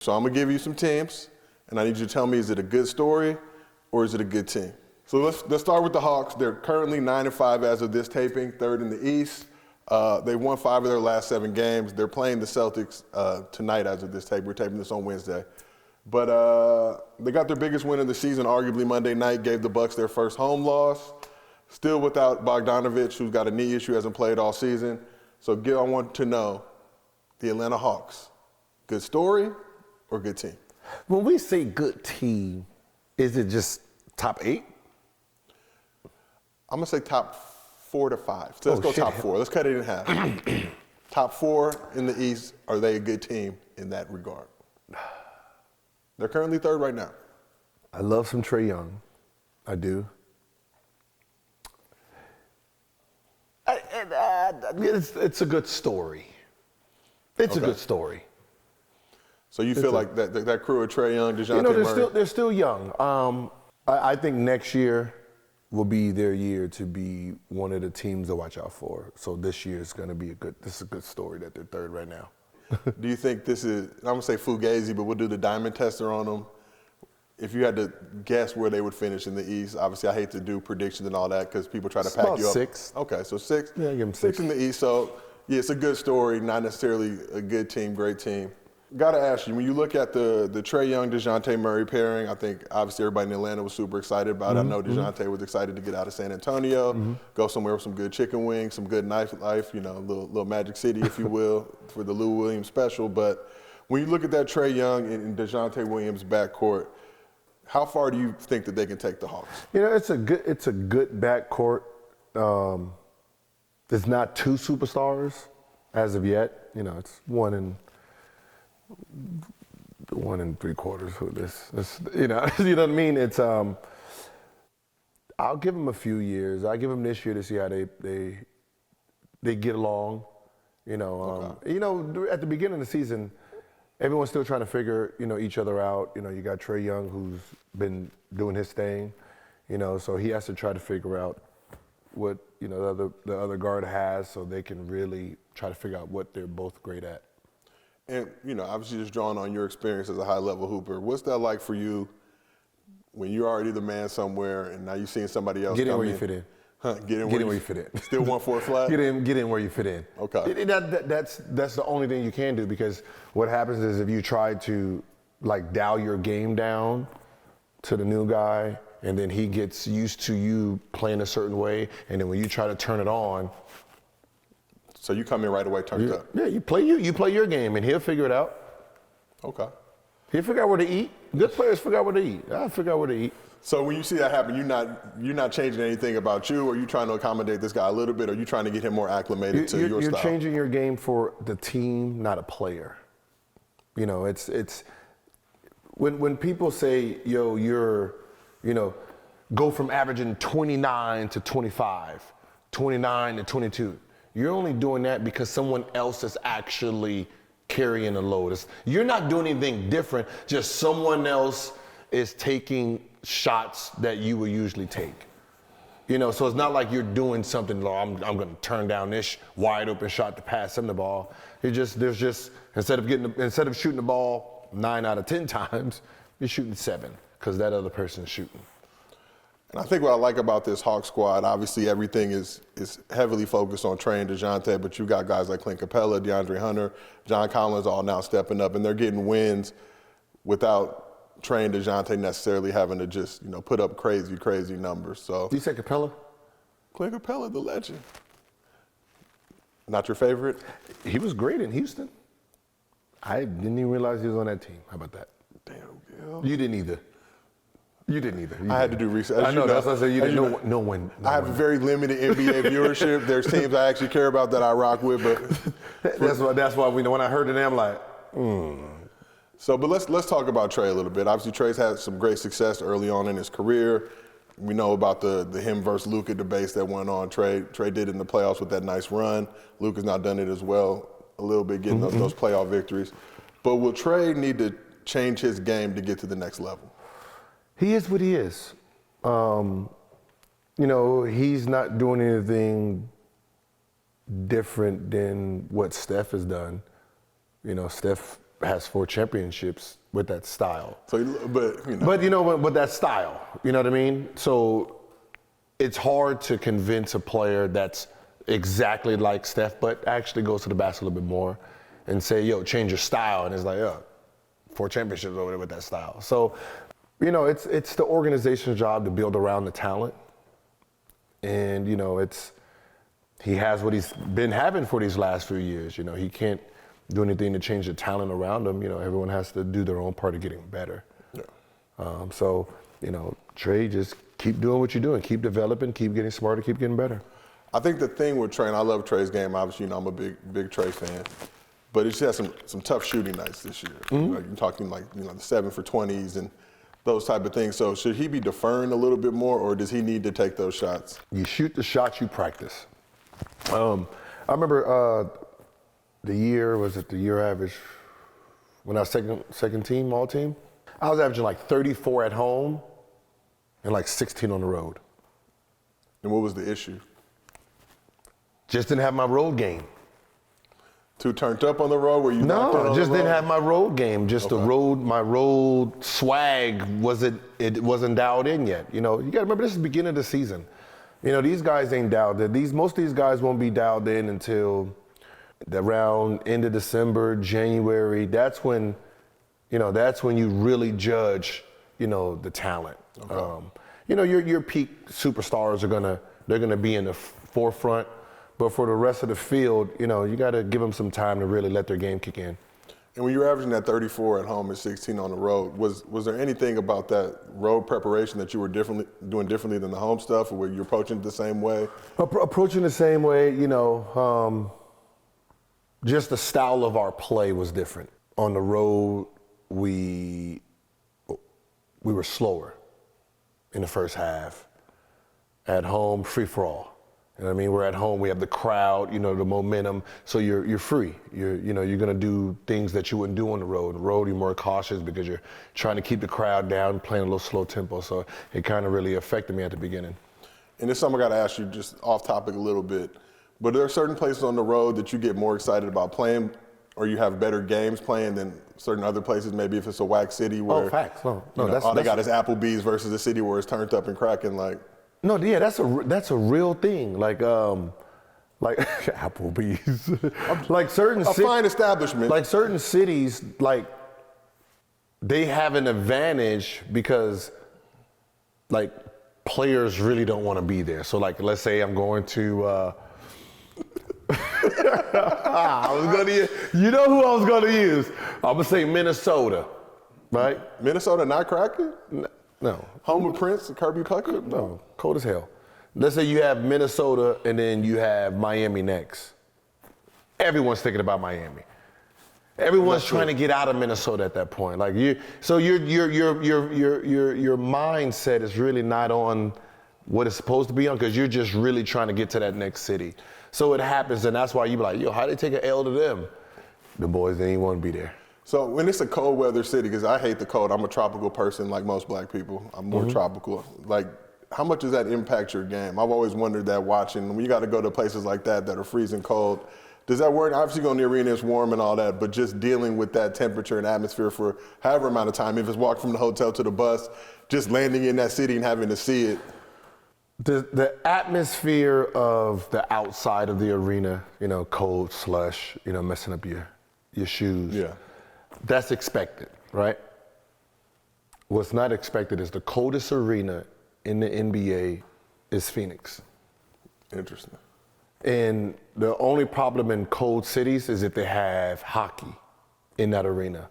So I'm gonna give you some teams, and I need you to tell me, is it a good story or is it a good team? So let's start with the Hawks. They're currently 9-5 as of this taping, third in the East. They won 5 of their last 7 games. They're playing the Celtics tonight as of this tape. We're taping this on Wednesday. But they got their biggest win of the season, arguably Monday night, gave the Bucks their first home loss. Still without Bogdanovich, who's got a knee issue, hasn't played all season. So Gil, I want to know, the Atlanta Hawks, good story or good team? When we say good team, is it just top 8? I'm gonna say top 4 to 5. So let's go top 4. Let's cut it in half. Top 4 in the East, are they a good team in that regard? They're currently third right now. I love some Trae Young. I do. It's a good story. It's a good story. So you feel like that crew of Trae Young, DeJounte Murray? They're still young. I think next year will be their year to be one of the teams to watch out for. So this year is going to be this is a good story that they're third right now. Do you think this is, I'm going to say fugazi, but we'll do the diamond tester on them. If you had to guess where they would finish in the East, obviously I hate to do predictions and all that because people try to pack you up. 6. Okay, so 6. Yeah, give them 6 in the East. So, yeah, it's a good story, not necessarily a good team, great team. Got to ask you, when you look at the Trae Young, DeJounte Murray pairing, I think obviously everybody in Atlanta was super excited about it. I know DeJounte was excited to get out of San Antonio, go somewhere with some good chicken wings, some good nightlife, you know, a little Magic City, if you will, for the Lou Williams special. But when you look at that Trae Young and DeJounte Williams backcourt, how far do you think that they can take the Hawks? You know, it's a good backcourt. There's not 2 superstars as of yet. You know, it's 1 and 3/4 who this you know you know what I mean. It's I'll give them a few years. I'll give them this year to see how they get along. You know, at the beginning of the season, everyone's still trying to figure each other out. You know, you got Trae Young who's been doing his thing. You know, so he has to try to figure out what the other guard has, so they can really try to figure out what they're both great at. And, obviously just drawing on your experience as a high-level hooper, what's that like for you when you're already the man somewhere and now you're seeing somebody else Get in come where you fit in. Get in where you fit in. Still 1-4 flat? Get in where you fit in. Okay. That's the only thing you can do, because what happens is if you try to, dial your game down to the new guy and then he gets used to you playing a certain way, and then when you try to turn it on, so you come in right away, turned up. Yeah, you play your game, and he'll figure it out. Okay. He'll figure out where to eat. Good players figure out where to eat. I'll figure out where to eat. So when you see that happen, you're not changing anything about you, or you trying to accommodate this guy a little bit, or you trying to get him more acclimated to your style? You're changing your game for the team, not a player. You know, it's when people say, go from averaging 29 to 25, 29 to 22. You're only doing that because someone else is actually carrying the load. You're not doing anything different, just someone else is taking shots that you would usually take. So it's not like you're doing something, I'm going to turn down this wide open shot to pass him the ball. There's just instead of shooting the ball 9 out of 10 times, you're shooting 7 because that other person's shooting. And I think what I like about this Hawk squad, obviously everything is heavily focused on Trae and DeJounte, but you got guys like Clint Capella, DeAndre Hunter, John Collins all now stepping up, and they're getting wins without Trae and DeJounte necessarily having to just, put up crazy numbers. So. You say Capella? Clint Capella, the legend. Not your favorite? He was great in Houston. I didn't even realize he was on that team. How about that? Damn, Gil. You didn't either. I had to do research. I know, that's what I said. You didn't know when. I have very limited NBA viewership. There's teams I actually care about that I rock with, but that's why when I heard the name, I'm like, So, but let's talk about Trae a little bit. Obviously, Trae's had some great success early on in his career. We know about the him versus Luka debates that went on. Trae did it in the playoffs with that nice run. Luka's not done it as well a little bit, getting those playoff victories. But will Trae need to change his game to get to the next level? He is what he is. He's not doing anything different than what Steph has done. Steph has 4 championships with that style. So, but with that style, you know what I mean? So it's hard to convince a player that's exactly like Steph, but actually goes to the basket a little bit more and say, yo, change your style. And it's like, 4 championships over there with that style. So, it's the organization's job to build around the talent. And, he has what he's been having for these last few years. He can't do anything to change the talent around him. Everyone has to do their own part of getting better. Yeah. Trey, just keep doing what you're doing. Keep developing, keep getting smarter, keep getting better. I think the thing with Trey, and I love Trey's game, obviously, I'm a big Trey fan, but he just had some tough shooting nights this year. Mm-hmm. Like, you're talking the 7 for 20s and those type of things. So should he be deferring a little bit more, or does he need to take those shots? You shoot the shots you practice. I remember the year average, when I was second team, all team, I was averaging like 34 at home and like 16 on the road. And what was the issue? Just didn't have my road game. Too turned up on the road? Were you knocked in on just the road? didn't have my road game. Just Okay. my road swag wasn't dialed in yet. You got to remember, this is the beginning of the season. These guys ain't dialed in. Most of these guys won't be dialed in until around end of December, January. That's when you really judge, the talent. Okay. Your peak superstars they're gonna be in the forefront. But for the rest of the field, you got to give them some time to really let their game kick in. And when you were averaging that 34 at home and 16 on the road, was there anything about that road preparation that you were doing differently than the home stuff, or were you approaching it the same way? Approaching the same way, just the style of our play was different. On the road, we were slower in the first half. At home, free for all. You know what I mean? We're at home, we have the crowd, the momentum, so you're free. You're gonna do things that you wouldn't do on the road. On the road, you're more cautious because you're trying to keep the crowd down, playing a little slow tempo, so it kind of really affected me at the beginning. And this something I gotta ask you, just off topic a little bit, but there are certain places on the road that you get more excited about playing, or you have better games playing than certain other places, maybe if it's a whack city where facts. No, all they got is Applebee's versus a city where it's turned up and cracking, like. No, yeah, that's a real thing. Like Applebee's, like certain a fine establishment. Like certain cities, like they have an advantage because like players really don't want to be there. So like, let's say I'm going to. I was gonna use, who I was gonna use? I'm gonna say Minnesota, right? Minnesota not cracking? No. Home of Prince and Kirby Puckett? No, cold as hell. Let's say you have Minnesota and then you have Miami next. Everyone's thinking about Miami. Everyone's trying to get out of Minnesota at that point. Like your mindset is really not on what it's supposed to be on because you're just really trying to get to that next city. So it happens, and that's why you be like, how they take an L to them? The boys didn't even want to be there. So when it's a cold weather city, because I hate the cold, I'm a tropical person like most black people. I'm more tropical. Like, how much does that impact your game? I've always wondered that watching. When you got to go to places like that are freezing cold, does that work? Obviously going to the arena, it's warm and all that, but just dealing with that temperature and atmosphere for however amount of time, if it's walking from the hotel to the bus, just landing in that city and having to see it. The atmosphere of the outside of the arena, cold, slush, messing up your shoes. Yeah. That's expected, right? What's not expected is the coldest arena in the NBA is Phoenix. Interesting. And the only problem in cold cities is if they have hockey in that arena.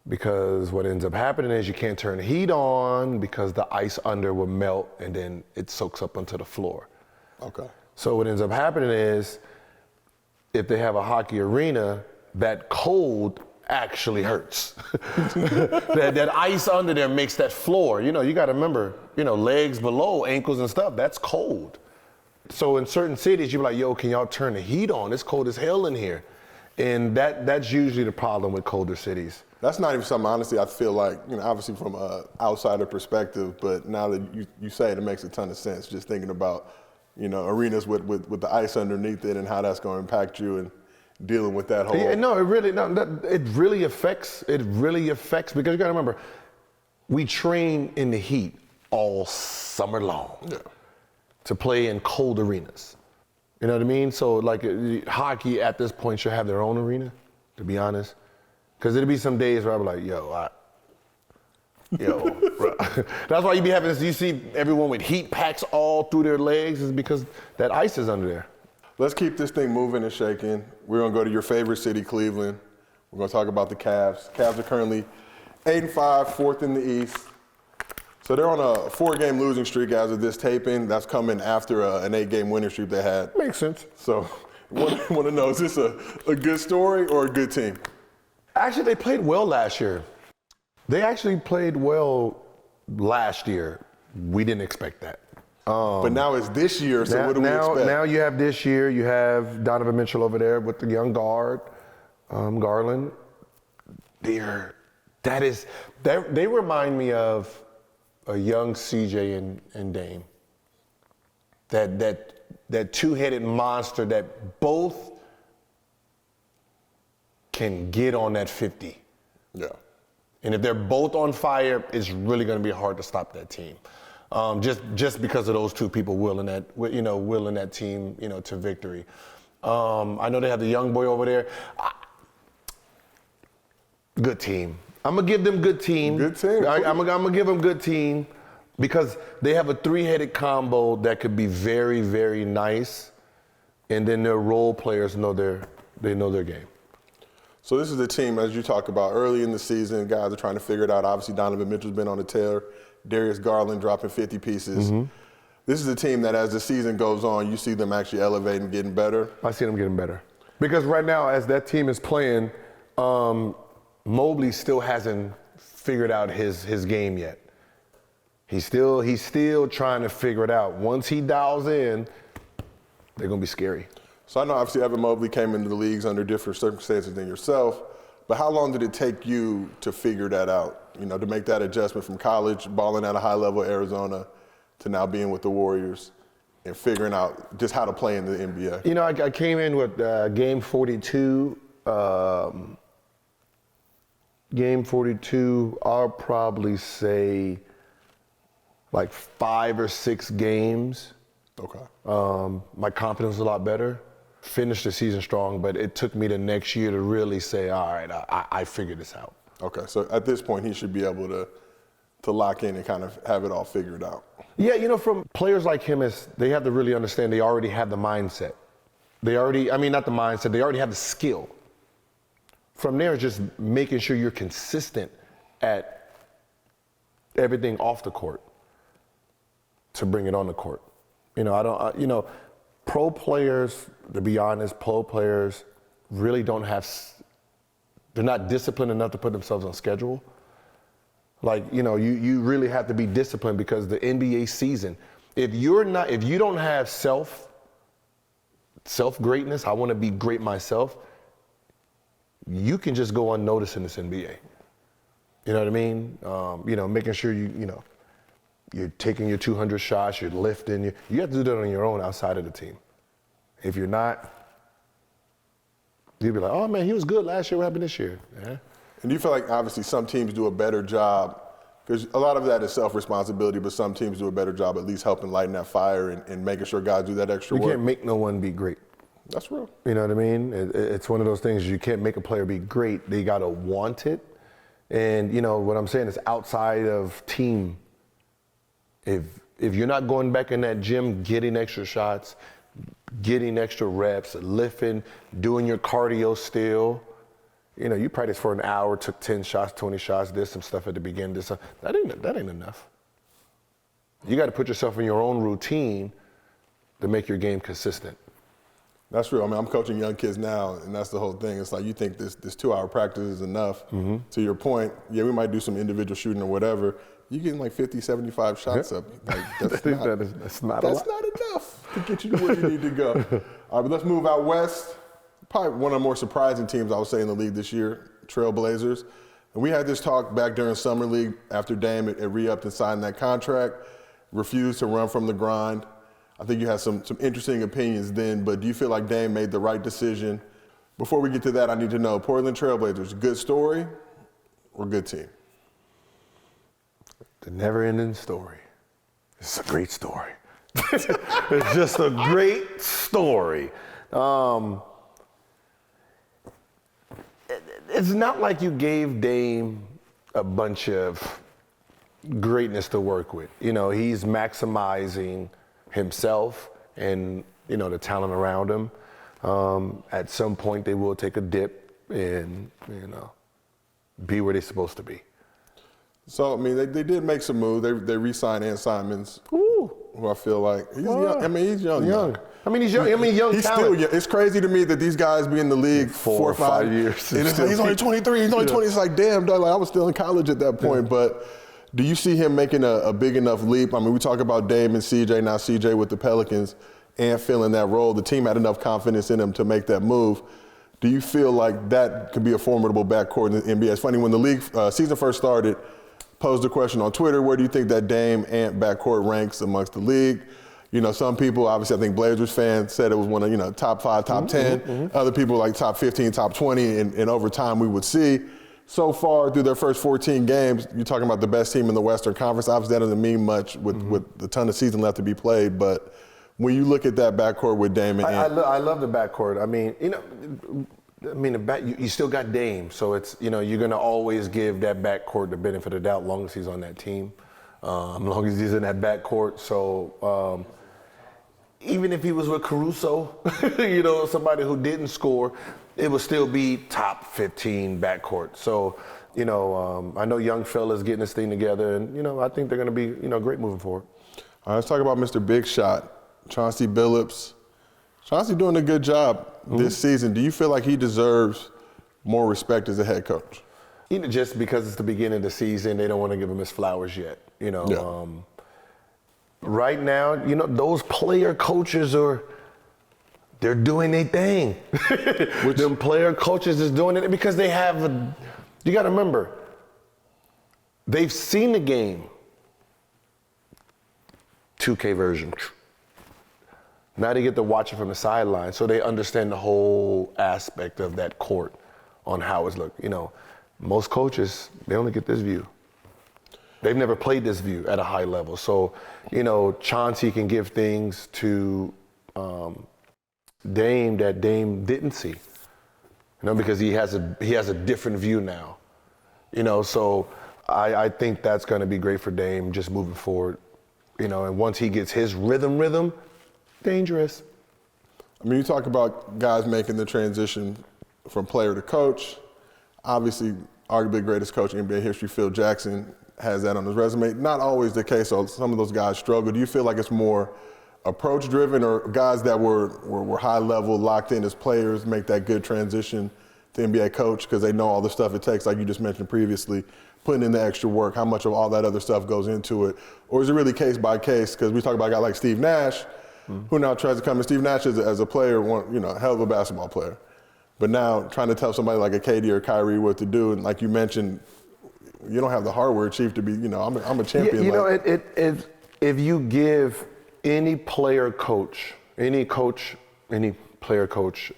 Because what ends up happening is you can't turn the heat on because the ice under will melt and then it soaks up onto the floor. Okay. So what ends up happening is if they have a hockey arena, that cold actually hurts. that ice under there makes that floor. You got to remember, legs below, ankles and stuff, that's cold. So in certain cities, you're like, can y'all turn the heat on? It's cold as hell in here. And that's usually the problem with colder cities. That's not even something, honestly, I feel like, obviously from an outsider perspective, but now that you say it, it makes a ton of sense. Just thinking about, arenas with the ice underneath it and how that's going to impact you. dealing with that whole. Yeah, no, it really affects because you got to remember, we train in the heat all summer long to play in cold arenas. You know what I mean? So like hockey at this point should have their own arena, to be honest, because there'll be some days where I'll be like, yo, bro. That's why you be having this. You see everyone with heat packs all through their legs is because that ice is under there. Let's keep this thing moving and shaking. We're going to go to your favorite city, Cleveland. We're going to talk about the Cavs. Cavs are currently 8-5, fourth in the East. So they're on a 4-game losing streak as of this taping. That's coming after an 8-game winning streak they had. Makes sense. So want to know, is this a good story or a good team? Actually, they played well last year. They actually played well last year. We didn't expect that. But now it's this year, so what do we expect? Now you have this year, you have Donovan Mitchell over there with the young guard, Garland. They remind me of a young CJ and Dame. That two-headed monster that both can get on that 50. Yeah. And if they're both on fire, it's really going to be hard to stop that team. Just because of those two people willing that team, to victory. I know they have the young boy over there. Good team. I'm gonna give them good team. Good team. I'm gonna give them good team because they have a three-headed combo that could be very, very nice, and then their role players know their game. So this is the team, as you talked about early in the season, guys are trying to figure it out. Obviously, Donovan Mitchell's been on the tear. Darius Garland dropping 50 pieces. Mm-hmm. This is a team that as the season goes on, you see them actually elevating, getting better. I see them getting better. Because right now, as that team is playing, Mobley still hasn't figured out his game yet. He's still trying to figure it out. Once he dials in, they're going to be scary. So I know obviously Evan Mobley came into the leagues under different circumstances than yourself, but how long did it take you to figure that out, to make that adjustment from college, balling at a high level at Arizona, to now being with the Warriors and figuring out just how to play in the NBA? I came in with game 42. Game 42, I'll probably say like 5 or 6 games. Okay. My confidence was a lot better. Finished the season strong, but it took me the next year to really say, all right, I figured this out. Okay, so at this point, he should be able to lock in and kind of have it all figured out. Yeah, from players like him, they have to really understand they already have the mindset. They already have the skill. From there, it's just making sure you're consistent at everything off the court to bring it on the court. Pro players, to be honest, really they're not disciplined enough to put themselves on schedule. You really have to be disciplined because the NBA season, if you don't have self greatness, I want to be great myself, you can just go unnoticed in this NBA. You know what I mean? Making sure you're taking your 200 shots, you're lifting. You have to do that on your own outside of the team. If you're not, you'll be like, oh man, he was good last year. What happened this year? Yeah. And do you feel like obviously some teams do a better job, because a lot of that is self-responsibility, but some teams do a better job at least helping lighten that fire and making sure guys do that extra work? You can't make no one be great. That's real. You know what I mean? It's one of those things, you can't make a player be great. They got to want it. And what I'm saying is outside of team, if you're not going back in that gym, getting extra shots, getting extra reps, lifting, doing your cardio still, you practice for an hour, took 10 shots, 20 shots, did some stuff at the beginning, that ain't enough. You got to put yourself in your own routine to make your game consistent. That's real. I mean, I'm coaching young kids now, and that's the whole thing. It's like you think this 2-hour practice is enough. Mm-hmm. To your point, yeah, we might do some individual shooting or whatever. You getting like 50, 75 shots up. That's not enough to get you to where you need to go. All right, but let's move out west. Probably one of the more surprising teams, I would say, in the league this year, Trailblazers. And we had this talk back during Summer League after Dame had re-upped and signed that contract, refused to run from the grind. I think you had some interesting opinions then, but do you feel like Dame made the right decision Before we get to that, I need to know, Portland Trailblazers, good story or good team? The never-ending story. It's a great story. It's just a great story. It's not like you gave Dame a bunch of greatness to work with. You know, he's maximizing himself and, you know, the talent around him. At some point, they will take a dip and, you know, be where they're supposed to be. So, I mean, they did make some moves. They re-signed Ant Simons, Ooh. who I feel like he's young. I mean, he's young. I mean, he's young. I mean, young He's talent. still young. It's crazy to me that these guys be in the league 4 or 5 years. And it's like, he's only 23. He's only 20. It's like, damn, dog. Like, I was still in college at that point. But do you see him making a big enough leap? I mean, we talk about Dame and CJ. Now CJ with the Pelicans and filling that role. The team had enough confidence in him to make that move. Do you feel like that could be a formidable backcourt in the NBA? It's funny, when the league season first started, posed a question on Twitter, where do you think that Dame-Ant backcourt ranks amongst the league? You know, some people, obviously I think Blazers fans said it was one of, you know, top 5, top 10. Other people like top 15, top 20, and over time we would see. So far through their first 14 games, you're talking about the best team in the Western Conference. Obviously that doesn't mean much with a ton of season left to be played, but when you look at that backcourt with Dame and Ant. I love the backcourt. I mean, you know, you still got Dame, so it's, you know, you're going to always give that backcourt the benefit of the doubt, long as he's on that team, long as he's in that backcourt. So even if he was with Caruso, you know, somebody who didn't score, it would still be top 15 backcourt. So, you know, I know young fella's getting this thing together, and, you know, I think they're going to be, you know, great moving forward. All right, let's talk about Mr. Big Shot, Chauncey Billups. Chauncey doing a good job this season. Do you feel like he deserves more respect as a head coach? You know, just because it's the beginning of the season, they don't want to give him his flowers yet. You know, right now, you know, those player coaches they're doing their thing. Them player coaches is doing it because they have you got to remember, they've seen the game. 2K version. Now they get to watch it from the sideline, so they understand the whole aspect of that court on how it's looked. You know, most coaches, they only get this view. They've never played this view at a high level. So, you know, Chauncey can give things to Dame that Dame didn't see. You know, because he has a different view now. You know, so I think that's going to be great for Dame just moving forward. You know, and once he gets his rhythm, dangerous. I mean, you talk about guys making the transition from player to coach. Obviously, arguably greatest coach in NBA history, Phil Jackson, has that on his resume. Not always the case, so some of those guys struggle. Do you feel like it's more approach-driven, or guys that were high-level, locked in as players, make that good transition to NBA coach because they know all the stuff it takes, like you just mentioned previously, putting in the extra work, how much of all that other stuff goes into it? Or is it really case by case? Because we talk about a guy like Steve Nash, who now tries to come in. Steve Nash as a player, you know, a hell of a basketball player. But now trying to tell somebody like a KD or Kyrie what to do, and like you mentioned, you don't have the hardware chief to be, you know, I'm a champion. Yeah, you know, if you give any player coach, any player coach,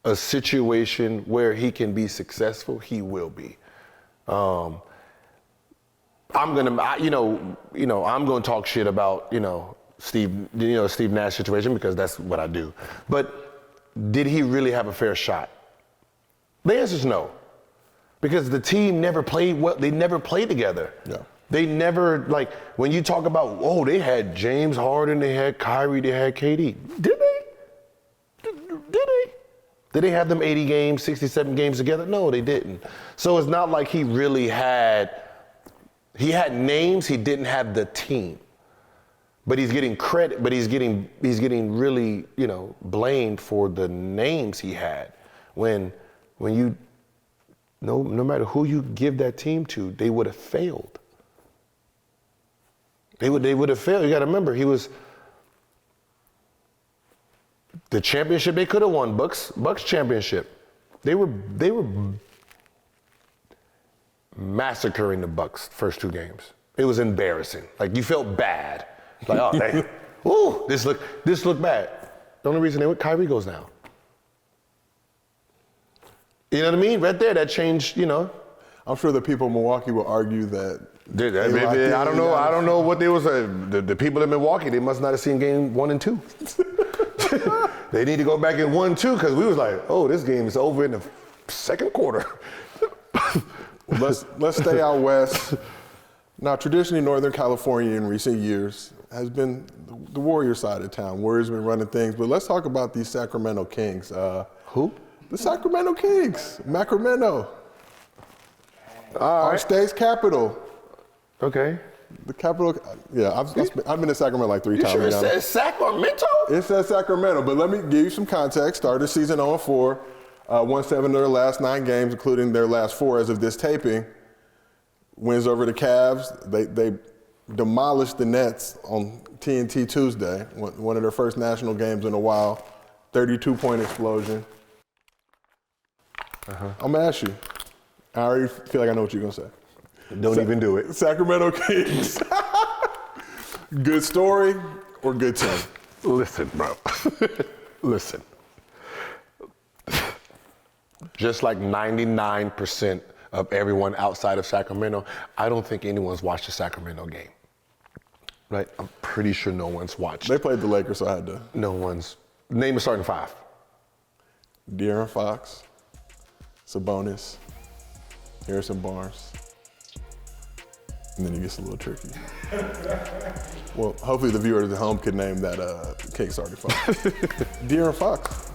a situation where he can be successful, he will be. I'm gonna talk shit about, you know, Steve Nash situation because that's what I do. But did he really have a fair shot? The answer is no, because the team never played well. They never played together. Yeah. They never, like, when you talk about, oh, they had James Harden, they had Kyrie, they had KD. Did they? Did they? Did they have them 80 games, 67 games together? No, they didn't. So it's not like he really had names, he didn't have the team. But he's getting credit, but he's getting really, you know, blamed for the names he had. When you, no matter who you give that team to, they would have failed. They would have failed. You got to remember, he was the championship they could have won, Bucks championship. They were massacring the Bucks first 2 games. It was embarrassing. Like, you felt bad. Like, oh, damn. Ooh, this looked bad. The only reason Kyrie goes down. You know what I mean? Right there, that changed, you know. I'm sure the people in Milwaukee will argue that. I don't know what they was. The people in Milwaukee, they must not have seen game 1 and 2. They need to go back in 1-2 because we was like, oh, this game is over in the second quarter. Let's stay out west. Now, traditionally, Northern California in recent years has been the Warrior side of town. Warriors been running things, but let's talk about these Sacramento Kings. Who? The Sacramento Kings, Sacramento. All Our right. state's capital. Okay. The capital, yeah, I've been to Sacramento like 3 You times. sure it now. says Sacramento? It says Sacramento, but let me give you some context. Started season 0-4, won 7 of their last 9 games, including their last 4 as of this taping. Wins over the Cavs. They demolished the Nets on TNT Tuesday, one of their first national games in a while. 32-point explosion. I'm gonna ask you. I already feel like I know what you're gonna say. Don't even do it. Sacramento Kings. Good story or good team? Listen, bro. Listen. Just like 99% of everyone outside of Sacramento, I don't think anyone's watched a Sacramento game. Right? I'm pretty sure no one's watched. They played the Lakers, so I had to. No one's. Name a starting 5. De'Aaron Fox, Sabonis, Harrison Barnes, and then it gets a little tricky. Well, hopefully the viewers at home could name that King starting 5. De'Aaron Fox.